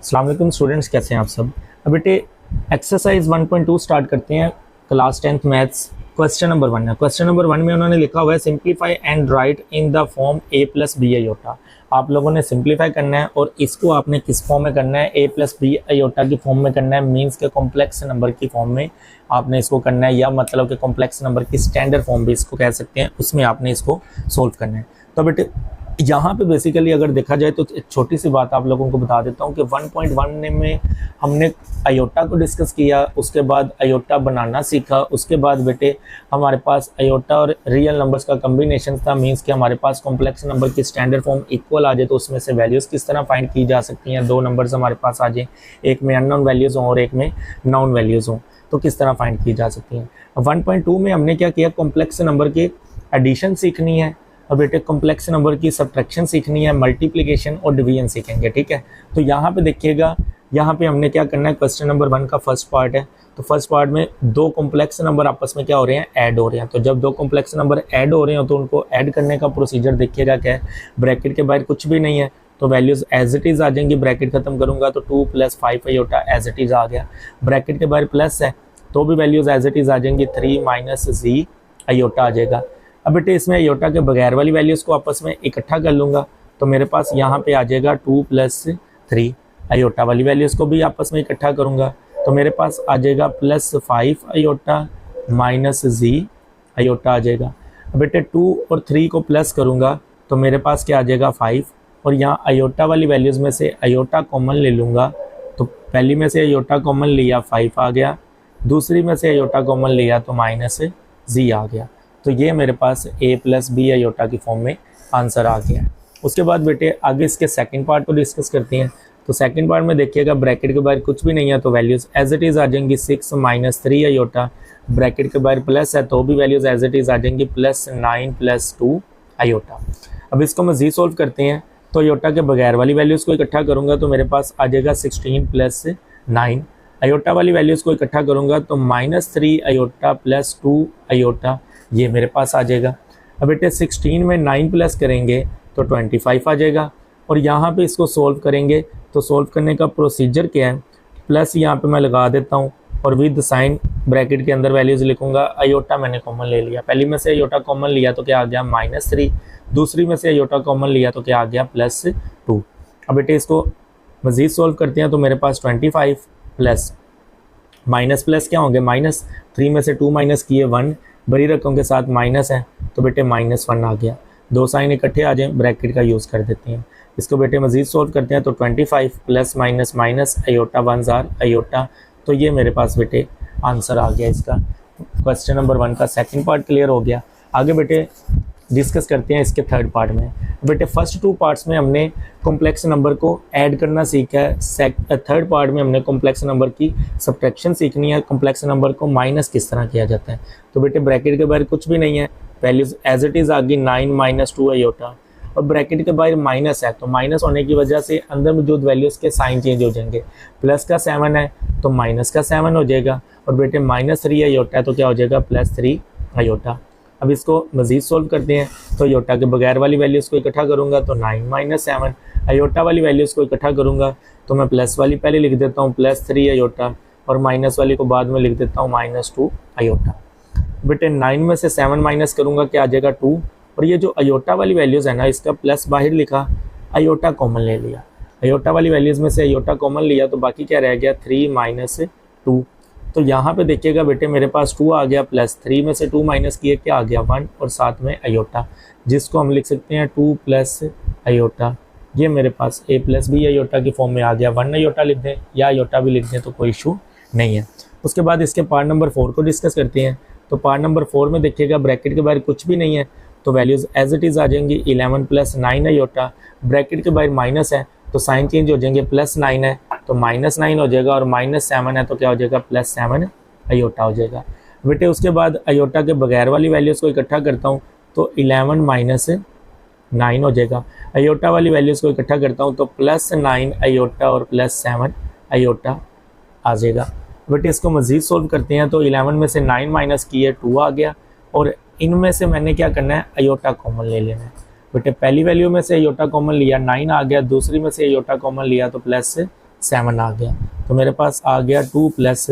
अस्सलाम वालेकुम स्टूडेंट्स, कैसे हैं आप सब। अब बेटे एक्सरसाइज 1.2 स्टार्ट करते हैं। Class 10th maths question number 1 है। क्वेश्चन नंबर 1 में उन्होंने लिखा हुआ है simplify and write in the form a plus B iota. आप लोगों ने सिंप्लीफाई करना है और इसको आपने किस फॉर्म में करना है, a प्लस बी आयोटा की फॉर्म में करना है, मीन्स के कॉम्प्लेक्स नंबर की फॉर्म में आपने इसको करना है, या मतलब कि कॉम्प्लेक्स नंबर की स्टैंडर्ड फॉर्म भी इसको कह सकते हैं, उसमें आपने इसको सोल्व करना है। तो बेटे यहाँ पे बेसिकली अगर देखा जाए तो एक छोटी सी बात आप लोगों को बता देता हूँ कि 1.1 में हमने अयोटा को डिस्कस किया, उसके बाद अयोटा बनाना सीखा, उसके बाद बेटे हमारे पास अयोटा और रियल नंबर्स का कम्बिनेशन था, मींस कि हमारे पास कॉम्प्लेक्स नंबर की स्टैंडर्ड फॉर्म इक्वल आ जाए तो उसमें से वैल्यूज़ किस तरह फाइंड की जा सकती हैं। दो नंबर्स हमारे पास आ जाए, एक में अननोन वैल्यूज़ हों और एक में नाउन वैल्यूज़ हों, तो किस तरह फाइंड की जा सकती हैं। 1.2 में हमने क्या किया, कॉम्प्लेक्स नंबर की एडिशन सीखनी है और बेटे कॉम्प्लेक्स नंबर की सब्ट्रैक्शन सीखनी है, मल्टीप्लिकेशन और डिवीजन सीखेंगे, ठीक है। तो यहाँ पे देखिएगा, यहाँ पे हमने क्या करना है, क्वेश्चन नंबर 1 का फर्स्ट पार्ट है। तो फर्स्ट पार्ट में दो कॉम्प्लेक्स नंबर आपस में क्या हो रहे हैं, ऐड हो रहे हैं। तो जब दो कॉम्प्लेक्स नंबर ऐड हो रहे हैं तो उनको ऐड करने का प्रोसीजर देखिएगा क्या है। ब्रैकेट के बाहर कुछ भी नहीं है तो वैल्यूज़ एज इट इज़ आ जाएंगी, ब्रैकेट खत्म करूँगा तो 2 + 5 आयोटा एज इट इज़ आ गया। ब्रैकेट के बाहर प्लस है तो भी वैल्यूज़ एज इट इज़ आ जाएंगी, 3 - z आयोटा आ जाएगा। अब बेटे इसमें आयोटा के बगैर वाली वैल्यूज़ को आपस में इकट्ठा कर लूँगा तो मेरे पास यहाँ पे आ जाएगा 2 + 3। आयोटा वाली वैल्यूज़ को भी आपस में इकट्ठा करूँगा तो मेरे पास आ जाएगा +5 आयोटा - z आयोटा आ जाएगा। अब बेटे 2 और 3 को प्लस करूँगा तो मेरे पास क्या आ जाएगा 5, और यहाँ आयोटा वाली वैल्यूज़ में से आयोटा कॉमन ले लूँगा तो पहली में से आयोटा कॉमन लिया 5 आ गया, दूसरी में से आयोटा कॉमन लिया तो -z आ गया। तो ये मेरे पास a + b आयोटा की फॉर्म में आंसर आ गया है। उसके बाद बेटे आगे इसके सेकंड पार्ट को डिस्कस करते हैं। तो सेकंड पार्ट में देखिएगा ब्रैकेट के बाहर कुछ भी नहीं है तो वैल्यूज़ एज इट इज़ आ जाएंगी, 6 - 3 आयोटा। ब्रैकेट के बाहर प्लस है तो भी वैल्यूज़ एज इट इज़ आ जाएंगी, +9 + 2 आयोटा। अब इसको मज़ीद सोल्व करते हैं तो आयोटा के बगैर वाली वैल्यूज़ को इकट्ठा करूँगा तो मेरे पास आ जाएगा 16 + 9। आयोटा वाली वैल्यूज़ को इकट्ठा करूँगा तो -3 आयोटा + 2 आयोटा, ये मेरे पास आ जाएगा। अब बेटे 16 में 9 प्लस करेंगे तो 25 आ जाएगा, और यहाँ पे इसको सोल्व करेंगे तो सोल्व करने का प्रोसीजर क्या है, प्लस यहाँ पे मैं लगा देता हूँ और विद साइन ब्रैकेट के अंदर वैल्यूज़ लिखूँगा। आयोटा मैंने कॉमन ले लिया, पहली में से आयोटा कॉमन लिया तो क्या आ गया -3, दूसरी में से आयोटा कॉमन लिया तो क्या आ गया +2। अब बेटे इसको मज़ीद सोल्व करते हैं तो मेरे पास 25 प्लस माइनस प्लस क्या होंगे, -3 में से 2 माइनस किए 1, बड़ी रकम के साथ माइनस है तो बेटे -1 आ गया। दो साइन इकट्ठे आ जाएं, ब्रैकेट का यूज़ कर देते हैं। इसको बेटे मज़ीद सोल्व करते हैं तो 25 + आयोटा 1 जार आयोटा, तो ये मेरे पास बेटे आंसर आ गया इसका। क्वेश्चन नंबर 1 का सेकंड पार्ट क्लियर हो गया। आगे बेटे डिस्कस करते हैं इसके थर्ड पार्ट में। बेटे फर्स्ट 2 पार्ट्स में हमने कॉम्प्लेक्स नंबर को ऐड करना सीखा है, थर्ड पार्ट में हमने कॉम्प्लेक्स नंबर की सब्ट्रैक्शन सीखनी है, कॉम्प्लेक्स नंबर को माइनस किस तरह किया जाता है। तो बेटे ब्रैकेट के बाहर कुछ भी नहीं है, वैल्यूज एज इट इज़ आ गई 9 - 2 आयोटा, और ब्रैकेट के बाहर माइनस है तो माइनस होने की वजह से अंदर मौजूद वैल्यूज़ के साइन चेंज हो जाएंगे। प्लस का 7 है तो माइनस का 7 हो जाएगा, और बेटे -3 आयोटा है तो क्या हो जाएगा +3 आयोटा। अब इसको मज़ीद सोल्व करते हैं तो आयोटा के बगैर वाली वैल्यूज़ को इकट्ठा करूँगा तो 9 - 7, आयोटा वाली वैल्यूज़ को इकट्ठा करूँगा तो मैं प्लस वाली पहले लिख देता हूँ +3 आयोटा, और माइनस वाली को बाद में लिख देता हूँ -2 आयोटा। बेटे 9 में से 7 माइनस करूँगा क्या आ जाएगा 2, और ये जो आयोटा वाली वैल्यूज़ है ना, इसका प्लस बाहर लिखा, आयोटा कॉमन ले लिया, आयोटा वाली वैल्यूज़ में से आयोटा कॉमन लिया तो बाकी क्या रह गया 3 - 2। तो यहाँ पे देखिएगा बेटे मेरे पास 2 आ गया, +3 में से 2 माइनस किए क्या आ गया 1, और साथ में आयोटा, जिसको हम लिख सकते हैं 2 + आयोटा। ये मेरे पास a + b आयोटा की फॉर्म में आ गया। 1 आयोटा लिख दें या आयोटा भी लिख दें तो कोई इशू नहीं है। उसके बाद इसके पार्ट नंबर 4 को डिस्कस करते हैं। तो पार्ट नंबर 4 में देखिएगा ब्रैकेट के बाहर कुछ भी नहीं है तो वैल्यूज़ एज इट इज़ आ जाएंगी, 11 + 9 आयोटा, ब्रैकेट के बाहर माइनस है तो साइन चेंज हो जाएंगे, +9 है तो -9 हो जाएगा, और -7 है तो क्या हो जाएगा +7 आयोटा हो जाएगा। बेटे उसके बाद आयोटा के बगैर वाली वैल्यूज़ को इकट्ठा करता हूँ तो 11 - 9 हो जाएगा। आयोटा वाली वैल्यूज़ को इकट्ठा करता हूँ तो +9 आयोटा और +7 आयोटा आ जाएगा। बेटे इसको मज़ीद सोल्व करते हैं तो 11 में से 9 माइनस किए 2 आ गया, और इनमें से मैंने क्या करना है, आयोटा कॉमन ले लेना है। बेटे पहली वैल्यू में से आयोटा कॉमन लिया 9 आ गया, दूसरी में से आयोटा कॉमन लिया तो 7 आ गया। तो मेरे पास आ गया 2 प्लस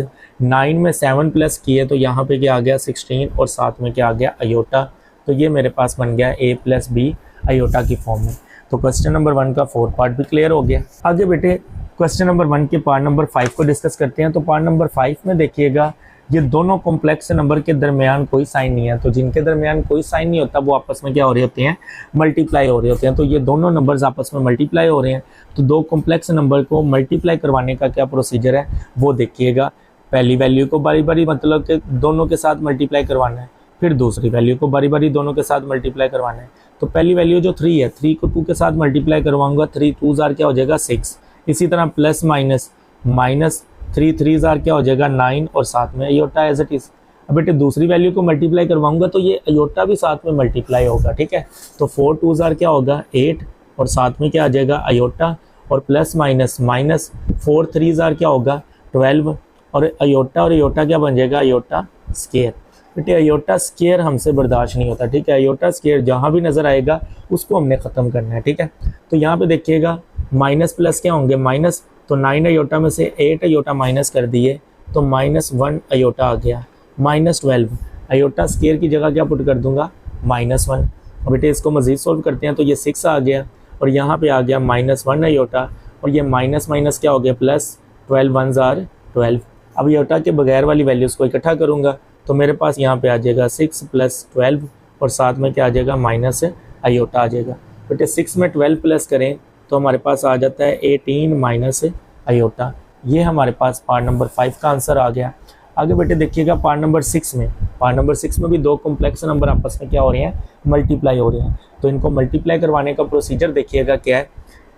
9 में 7 प्लस किए तो यहाँ पे क्या आ गया 16 और साथ में क्या आ गया अयोटा। तो ये मेरे पास बन गया a प्लस बी अयोटा की फॉर्म में। तो क्वेश्चन नंबर 1 का 4 पार्ट भी क्लियर हो गया। आगे बेटे क्वेश्चन नंबर 1 के पार्ट नंबर 5 को डिस्कस करते हैं। तो पार्ट नंबर 5 में देखिएगा ये दोनों कॉम्प्लेक्स नंबर के दरमियान कोई साइन नहीं है, तो जिनके दरमियान कोई साइन नहीं होता वो आपस में क्या हो रहे होते हैं, मल्टीप्लाई हो रहे होते हैं। तो ये दोनों नंबर्स आपस में मल्टीप्लाई हो रहे हैं। तो दो कॉम्प्लेक्स नंबर को मल्टीप्लाई करवाने का क्या प्रोसीजर है वो देखिएगा। पहली वैल्यू को बारी बारी मतलब कि दोनों के साथ मल्टीप्लाई करवाना है, फिर दूसरी वैल्यू को बारी बारी दोनों के साथ मल्टीप्लाई करवाना है। तो पहली वैल्यू जो 3 है, 3 को 2 के साथ मल्टीप्लाई करवाऊंगा, 3 2 जार क्या हो जाएगा 6। इसी तरह प्लस माइनस, माइनस 3 3 जार क्या हो जाएगा 9 और साथ में अयोटा एज इट इज। अब बेटे दूसरी वैल्यू को मल्टीप्लाई करवाऊंगा तो ये अयोटा भी साथ में मल्टीप्लाई होगा, ठीक है। तो 4 2 जार क्या होगा 8 और साथ में क्या आ जाएगा अयोटा, और प्लस माइनस माइनस 4 3 जार क्या होगा 12 और अयोटा क्या बन जाएगा अयोटा स्केयर। बेटे अयोटा स्केयर हमसे बर्दाश्त नहीं होता, ठीक है। अयोटा स्केयर जहाँ भी नज़र आएगा उसको हमने ख़त्म करना है, ठीक है। तो यहाँ पे देखिएगा माइनस प्लस क्या होंगे माइनस, तो 9 अयोटा में से 8 अयोटा माइनस कर दिए तो -1 अयोटा आ गया। -12 अयोटा स्केयर की जगह क्या पुट कर दूंगा -1। और बेटे इसको मज़ीद सोल्व करते हैं तो ये 6 आ गया और यहाँ पे आ गया -1 अयोटा, और ये माइनस माइनस क्या हो गया प्लस, 12 1 जार 12। अब अयोटा के बगैर वाली वैल्यूज़ को इकट्ठा करूँगा तो मेरे पास यहाँ पे आ जाएगा 6 + 12 और साथ में क्या आ जाएगा माइनस अयोटा आ जाएगा। बेटे 6 में 12 प्लस करें तो हमारे पास आ जाता है 18 माइनस अयोटा। ये हमारे पास पार्ट नंबर 5 का आंसर आ गया। आगे बेटे देखिएगा पार्ट नंबर 6 में, पार्ट नंबर 6 में भी दो कॉम्प्लेक्स नंबर आपस में क्या हो रहे हैं, मल्टीप्लाई हो रहे हैं। तो इनको मल्टीप्लाई करवाने का प्रोसीजर देखिएगा क्या है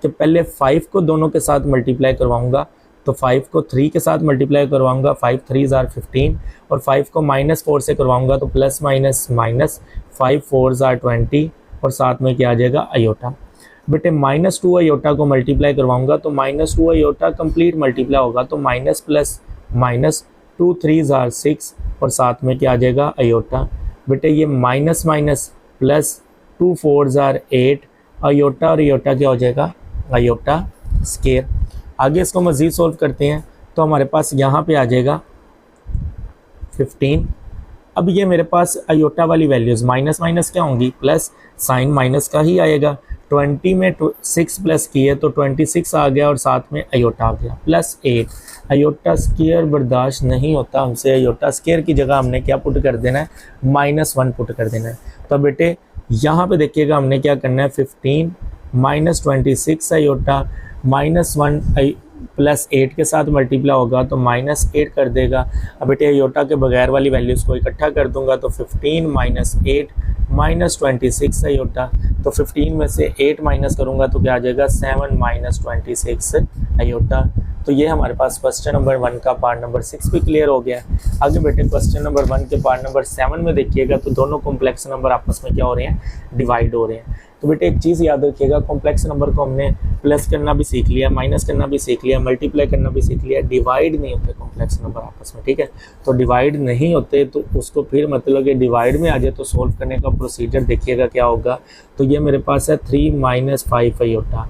कि पहले 5 को दोनों के साथ मल्टीप्लाई करवाऊंगा, तो 5 को 3 के साथ मल्टीप्लाई करवाऊंगा, 5 3 जार 15, और 5 को -4 से करवाऊंगा तो प्लस माइनस माइनस 5 4 जार 20 और साथ में क्या आ जाएगा अयोटा। बेटे -2 अयोटा को मल्टीप्लाई करवाऊंगा तो -2 अयोटा कंप्लीट मल्टीप्लाई होगा, तो माइनस प्लस माइनस 2 3 जार 6 और साथ में क्या आ जाएगा अयोटा। बेटे ये माइनस माइनस प्लस 2 4 जार 8 अयोटा, और अयोटा क्या हो जाएगा अयोटा स्केयर। आगे इसको मज़ीद सोल्व करते हैं तो हमारे पास यहाँ पे आ जाएगा 15। अब ये मेरे पास अयोटा वाली वैल्यूज़ माइनस माइनस क्या होंगी प्लस, साइन माइनस का ही आएगा। 20 में 6 प्लस किए तो 26 आ गया और साथ में अयोटा आ गया प्लस 8। अयोटा स्केयर बर्दाश्त नहीं होता हमसे, अयोटा स्केयर की जगह हमने क्या पुट कर देना है -1 पुट कर देना है। तो बेटे यहाँ पे देखिएगा हमने क्या करना है 15 -26 अयोटा -1 प्लस 8 के साथ मल्टीप्लाई होगा तो -8 कर देगा। अब बेटे अयोटा के बगैर वाली वैल्यूज़ को इकट्ठा कर दूंगा तो 15 -8 -26 अयोटा, तो 15 में से 8 माइनस करूंगा तो क्या आ जाएगा 7 -26 अयोटा। तो ये हमारे पास क्वेश्चन नंबर 1 का पार्ट नंबर 6 भी क्लियर हो गया। आगे बेटे क्वेश्चन नंबर 1 के पार्ट नंबर 7 में देखिएगा तो दोनों कॉम्प्लेक्स नंबर आपस में क्या हो रहे हैं, डिवाइड हो रहे हैं। तो बेटे एक चीज़ याद रखिएगा, कॉम्प्लेक्स नंबर को हमने प्लस करना भी सीख लिया, माइनस करना भी सीख लिया, मल्टीप्लाई करना भी सीख लिया, डिवाइड नहीं होते कॉम्प्लेक्स नंबर आपस में, ठीक है। तो डिवाइड नहीं होते तो उसको फिर मतलब कि डिवाइड में आ जाए तो सोल्व करने का प्रोसीजर देखिएगा क्या होगा। तो ये मेरे पास है 3 - 5 अयोटा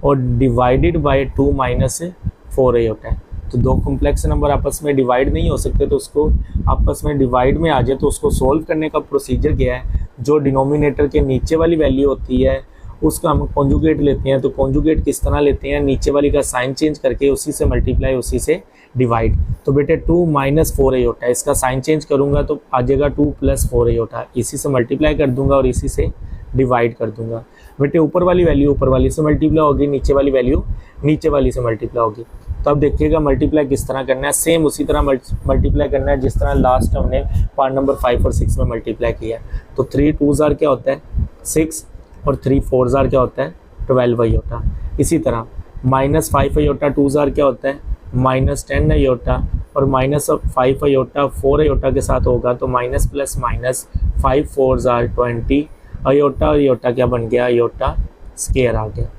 और डिवाइडेड बाय 2 - 4 अयोटा है। तो दो कॉम्प्लेक्स नंबर आपस में डिवाइड नहीं हो सकते, तो उसको आपस में डिवाइड में आ जाए तो उसको सोल्व करने का प्रोसीजर क्या है, जो डिनोमिनेटर के नीचे वाली वैल्यू होती है उसका हम कॉन्जुगेट लेते हैं। तो कॉन्जुगेट किस तरह लेते हैं, नीचे वाली का साइन चेंज करके उसी से मल्टीप्लाई उसी से डिवाइड। तो बेटे 2 - 4 अयोटा, इसका साइन चेंज करूंगा तो आ जाएगा 2 + 4 अयोटा, इसी से मल्टीप्लाई कर दूंगा और इसी से डिवाइड कर दूंगा। बेटे ऊपर वाली वैल्यू ऊपर वाली से मल्टीप्लाई होगी, नीचे वाली वैल्यू नीचे वाली से मल्टीप्लाई होगी। तो अब देखिएगा मल्टीप्लाई किस तरह करना है, सेम उसी तरह मल्टीप्लाई करना है जिस तरह लास्ट हमने पार्ट नंबर 5 और 6 में मल्टीप्लाई किया है। तो 3 2 जार क्या होता है 6 और 3 4 जार क्या होता है 12 अयोटा। इसी तरह -5 अयोटा 2 जार क्या होता है -10 अयोटा, और -5 अयोटा 4 अयोटा के साथ होगा तो माइनस प्लस माइनस 5 4 जार 20 अयोटा, और अयोटा क्या बन गया अयोटा स्केयर आ गया।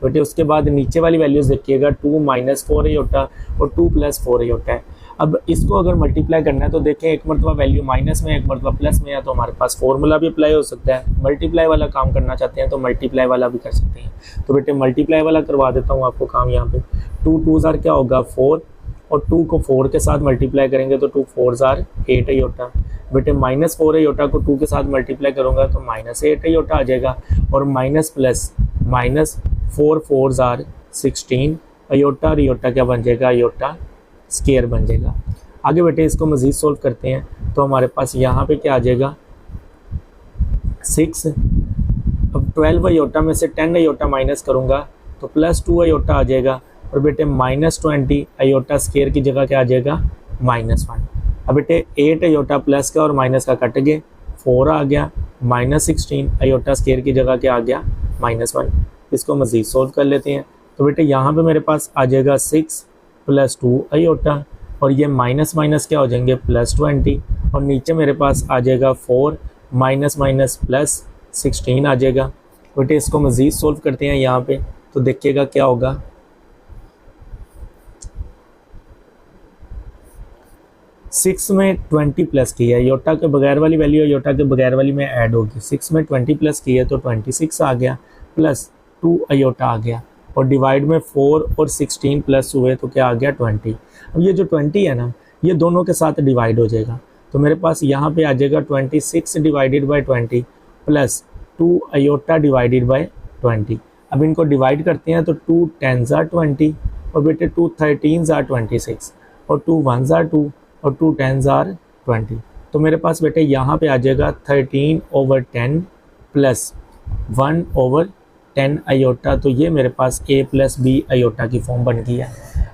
बेटे उसके बाद नीचे वाली वैल्यूज़ देखिएगा 2 - 4 अयोटा और 2 + 4 अयोटा है। अब इसको अगर मल्टीप्लाई करना है तो देखें एक मरतबा वैल्यू माइनस में एक मरतबा प्लस में है, तो हमारे पास फॉर्मूला भी अप्लाई हो सकता है। मल्टीप्लाई वाला काम करना चाहते हैं तो मल्टीप्लाई वाला भी कर सकते हैं। तो बेटे मल्टीप्लाई वाला करवा देता हूँ आपको काम। यहाँ पे 2 2 ज़ार क्या होगा 4, और 2 को 4 के साथ मल्टीप्लाई करेंगे तो 2 4 ज़ार 8 अयोटा। बेटे -4 अयोटा को 2 के साथ मल्टीप्लाई करूँगा तो -8 अयोटा आ जाएगा, और माइनस प्लस -4 4 ज़ार 16 अयोटा, और अयोटा क्या बन जाएगा, अयोटा स्केयर बन जाएगा। आगे बेटे इसको मज़ीद सोल्व करते हैं तो हमारे पास यहाँ पे क्या आ जाएगा 6। अब 12 अयोटा में से 10 अयोटा माइनस करूँगा तो +2 अयोटा आ जाएगा, और बेटे -20 अयोटा स्केयर की जगह क्या आ जाएगा -1। अब बेटे 8 अयोटा प्लस का और माइनस का कट गए, 4 आ गया, -16 अयोटा स्केयर की जगह क्या आ गया -1। इसको मज़ीद सोल्व कर लेते हैं तो बेटे यहाँ पे मेरे पास आ जाएगा 6 + 2 अयोटा, और ये माइनस माइनस क्या हो जाएंगे +20, और नीचे मेरे पास आ जाएगा 4 माइनस +16 आ जाएगा। बेटे इसको मज़ीद सोल्व करते हैं यहाँ पे तो देखिएगा क्या होगा। 6 में 20 प्लस की है, योटा के बगैर वाली वैल्यू योटा के बगैर वाली में ऐड होगी। 6 में 20 प्लस की है तो 26 आ गया, +2 अयोटा आ गया, और डिवाइड में 4 और 16 प्लस हुए तो क्या आ गया 20। अब ये जो 20 है ना ये दोनों के साथ डिवाइड हो जाएगा, तो मेरे पास यहाँ पे आ जाएगा 26 divided by 20 + 2 iota divided by 20। अब इनको डिवाइड करते हैं तो 2 10 ज़ार 20, और बेटे 2 13 ज़ार 26, और 2 1 ज़ार 2, और 2 10 ज़ार 20। तो मेरे पास बेटे यहाँ पे आ जाएगा 13/10 + 1/10 अयोटा। तो ये मेरे पास a + b अयोटा की फॉर्म बन गई है।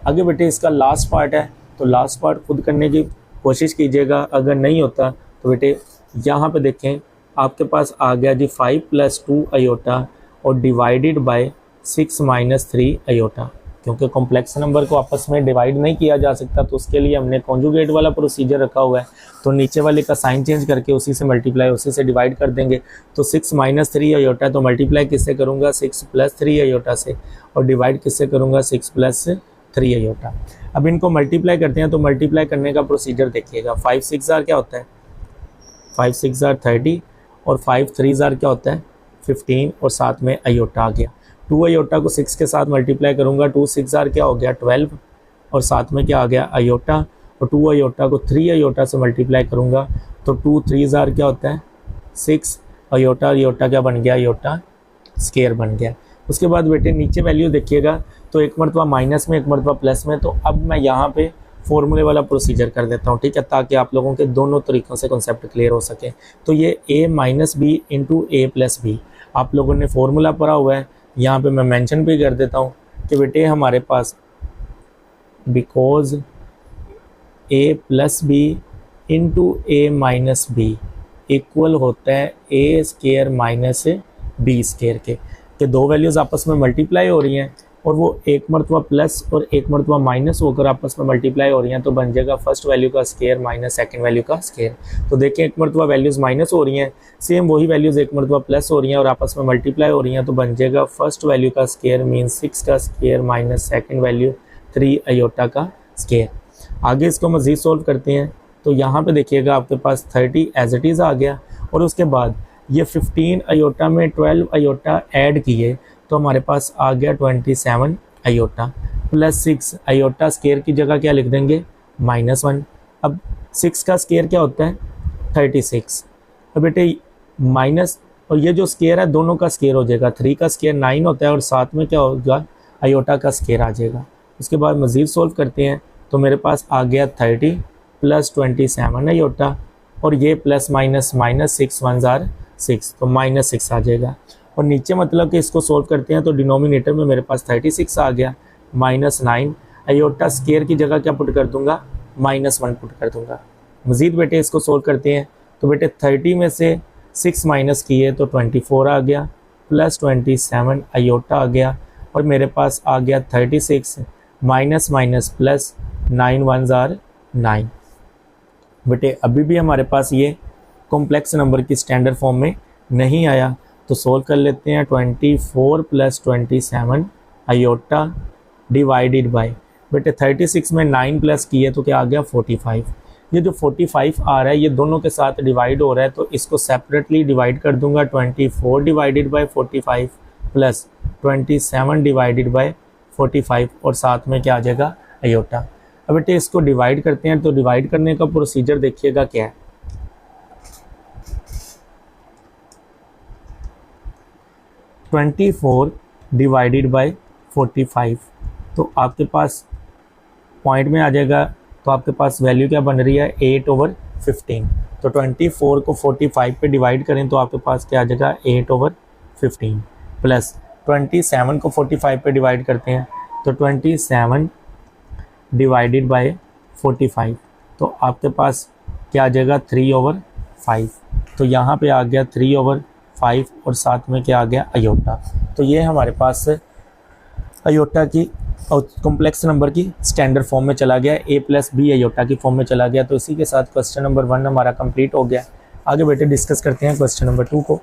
आगे बेटे इसका लास्ट पार्ट है, तो लास्ट पार्ट खुद करने की कोशिश कीजिएगा, अगर नहीं होता तो बेटे यहाँ पे देखें आपके पास आ गया जी 5 + 2 अयोटा और डिवाइडेड बाय 6 - 3 अयोटा। क्योंकि कॉम्प्लेक्स नंबर को आपस में डिवाइड नहीं किया जा सकता तो उसके लिए हमने कॉन्जुगेट वाला प्रोसीजर रखा हुआ है, तो नीचे वाले का साइन चेंज करके उसी से मल्टीप्लाई उसी से डिवाइड कर देंगे। तो 6 - 3 अयोटा, तो मल्टीप्लाई किससे करूँगा 6 + 3 अयोटा से, और डिवाइड किससे करूँगा 6 + 3 अयोटा। अब इनको मल्टीप्लाई करते हैं तो मल्टीप्लाई करने का प्रोसीजर देखिएगा। 5 6 ज़ार क्या होता है 5 6 ज़ार 30, और 5 3 ज़ार क्या होता है 15, और साथ में अयोटा आ गया। 2 अयोटा को 6 के साथ मल्टीप्लाई करूँगा, 2 6 ज़ार क्या हो गया 12, और साथ में क्या आ गया अयोटा, और 2 अयोटा को 3 अयोटा से मल्टीप्लाई करूँगा तो 2 3 ज़ार क्या होता है 6 अयोटा, अयोटा क्या बन गया अयोटा स्केयर बन गया। उसके बाद बेटे नीचे वैल्यू देखिएगा तो एक मरतबा माइनस में एक मरतबा प्लस में, तो अब मैं यहाँ पे फॉर्मूले वाला प्रोसीजर कर देता हूँ, ठीक है, ताकि आप लोगों के दोनों तरीक़ों से कॉन्सेप्ट क्लियर हो सके। तो ये a - b × a + b आप लोगों ने फॉर्मूला पढ़ा हुआ है, यहाँ पे मैं मेंशन भी कर देता हूँ कि बेटे हमारे पास because a + b × a - b equal होता है a² - b² के दो वैल्यूज़ आपस में मल्टीप्लाई हो रही हैं और वो एक मरतबा प्लस और एक मरतबा माइनस होकर आपस में मल्टीप्लाई हो रही हैं, तो बन जाएगा फर्स्ट वैल्यू का स्केयर माइनस सेकंड वैल्यू का स्केयर। तो देखिए एक मरतबा वैल्यूज़ माइनस हो रही हैं, सेम वही वैल्यूज़ एक मरतबा प्लस हो रही हैं और आपस में मल्टीप्लाई हो रही हैं, तो बन जाएगा फर्स्ट वैल्यू का स्केयर मीन्स 6 का square minus second value 3 iota का स्केयर। आगे इसको मज़ीद सोल्व करते हैं तो यहाँ पर देखिएगा आपके पास 30 एज इट इज़ आ गया, और उसके बाद ये 15 अयोटा में 12 अयोटा ऐड किए तो हमारे पास आ गया 27 अयोटा प्लस 6 अयोटा स्केयर की जगह क्या लिख देंगे -1। अब 6 का स्केयर क्या होता है 36। अब बेटे माइनस और ये जो स्केयर है दोनों का स्केयर हो जाएगा, 3 का स्केयर 9 होता है और साथ में क्या होगा अयोटा का स्केयर आ जाएगा। उसके बाद मज़ीद सोल्व करते हैं तो मेरे पास आ गया 30 प्लस 27 अयोटा और ये प्लस माइनस माइनस 6 1 ज़ार 6 तो -6 आ जाएगा। और नीचे मतलब कि इसको सोल्व करते हैं तो डिनोमिनेटर में मेरे पास 36 आ गया -9 अयोटा स्केयर की जगह क्या पुट कर दूंगा -1 पुट कर दूंगा। मज़ीद बेटे इसको सोल्व करते हैं तो बेटे 30 में से 6 माइनस किए तो 24 आ गया प्लस 27 अयोटा आ गया और मेरे पास आ गया 36 माइनस माइनस प्लस 9 1 ज़ार 9। बेटे अभी भी हमारे पास ये कॉम्प्लेक्स नंबर की स्टैंडर्ड फॉर्म में नहीं आया, तो सोल्व कर लेते हैं। 24 प्लस 27 अयोटा डिवाइडेड बाय बेटे 36 में 9 प्लस किए तो क्या आ गया 45। ये जो 45 आ रहा है ये दोनों के साथ डिवाइड हो रहा है, तो इसको सेपरेटली डिवाइड कर दूंगा। 24 divided by 45 plus 27 divided by 45 और साथ में क्या आ जाएगा आयोटा। अब बेटे इसको डिवाइड करते हैं, तो डिवाइड करने का प्रोसीजर देखिएगा क्या है। 24 डिवाइडेड बाय 45 तो आपके पास पॉइंट में आ जाएगा, तो आपके पास वैल्यू क्या बन रही है 8/15। तो 24 को 45 पे डिवाइड करें तो आपके पास क्या आ जाएगा 8/15 प्लस 27 को 45 पे डिवाइड करते हैं तो 27 डिवाइडेड बाय 45 तो आपके पास क्या आ जाएगा 3/5। तो यहाँ पे आ गया 3/5 और साथ में क्या आ गया आयोटा। तो ये हमारे पास आयोटा की और कॉम्प्लेक्स नंबर की स्टैंडर्ड फॉर्म में चला गया, a प्लस बी आयोटा की फॉर्म में चला गया। तो इसी के साथ क्वेश्चन नंबर 1 हमारा कंप्लीट हो गया। आगे बेटे डिस्कस करते हैं क्वेश्चन नंबर 2 को।